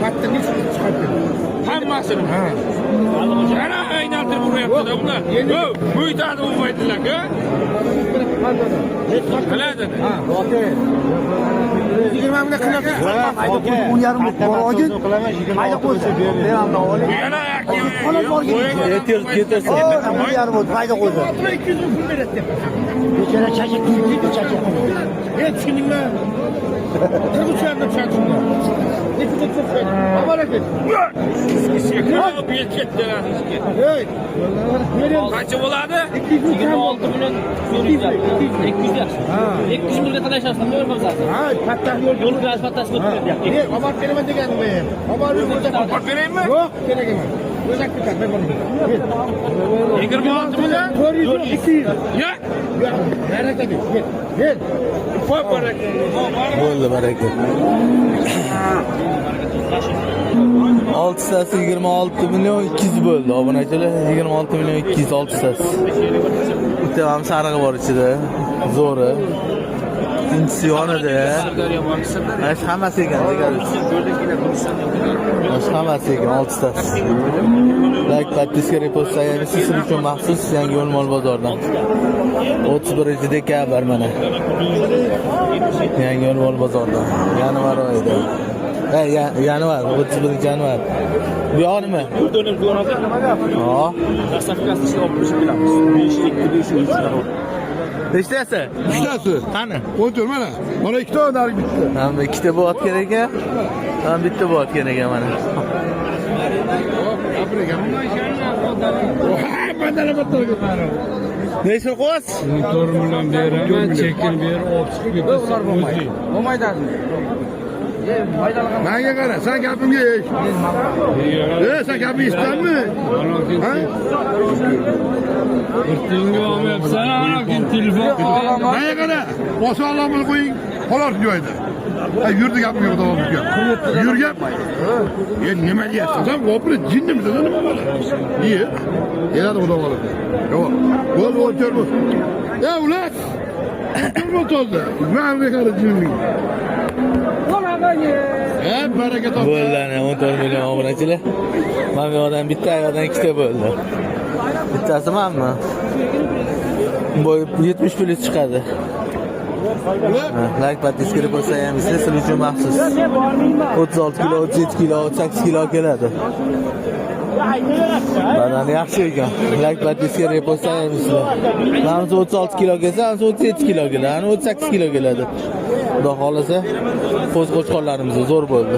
Kattın hiç çıkarttın. Hammasını. Ana aylantirib uryapti-da ular. Bu yutadi olmaydilar-ku. Biladi. Ha, okey. 20 mingdan qilyapsiz. Hayda qo'yib 10,5 borogin. Hayda qo'ysa beramda oling. Yana Xolos borgin. Ketersin. 10,5 bo'ldi. Hayda qo'ysa. 200 ming pul beradi. Bechara chachak kuyib chachak. Tushundingmi? Qirg'izlarni tushundingmi? Necha tushunding? Avval aka. Hey. qancha bo'ladi? 26 million so'rayapti. 200 yaxshi. 200 million talashasiz, to'g'ri bo'lsa. Ha, katta yo'l Transportasi o'tib Ey, olib beraman degandim. Olib Olib beraymi? Yo'q, kerak emas. O'zak ketar, men buni. 26 million? 400, 200. Ya. Baraka ber. Ber. Qo'y baraka. Bo'ldi baraka. 6tasi 26 million 200 bo'ldi. Obunachilar 26 million 200 6tasi. Bitta ham sarig'i bor ichida. Zo'ri. Ikkinchisi yonida. Mana hammasi ekan, deganimiz. Mana hammasi ekan 6tasi. Like подписка repost sayamiz siz uchun maxsus yangi yo'l mol bozordan. 31-dekabr mana. Yangi yo'l mol bozordan. Yanvar oyida. Yanvar, 31-yanvar. Bu yoq nima? Ha. Dastavkasi olib qo'yishni bilamiz. 5-2-5-3 Nechtasi? Uchtasi. Qani? O'tir mana. Mana ikkita narigi bitta. Hamma ikkita bo'lat kerak ekan. Ham bitta bo'lat kerak ekan mana. Necha qo'yasiz? 4 million beraman, chekin berib olib chiqib ketasan. Olmaydi. Menga qara, sen gapimga ech. Sen gapni eshitdingmi? Ha? Irtingga olmayapsan, ana kin telefon qilib. Menga qara, boshqalarni qo'ying. Xolos joyda. Yurdi gapim yo'q davomga. Yurgap. Nima deyapsan? Sen vopri jinnimisan, nima bo'ladi? Ye. Yerada xudo bo'ladi. Yo'q. Bo'l o'tir bo'l. Ya ular. Turma tozda. Menga qara jinning. Baraka top. Bo'ldi, 14 million obunachilar. Mana bu odam bitta, ayoldan ikkita bo'ldi. Bittasi menmi? Boy 70 pul chiqadi. Like podpiska repost sayamiz siz uchun maxsus. 36 kilo, 37 kilo, 38 kilo keladi. Badani yaxshi ekan. Like podpiska repost sayamiz. Mana 36 kilo kelsa, 37 kilo keladi, 38 kilo keladi. Xudo xolasa qo'z qo'chqonlarimiz zo'r bo'ldi.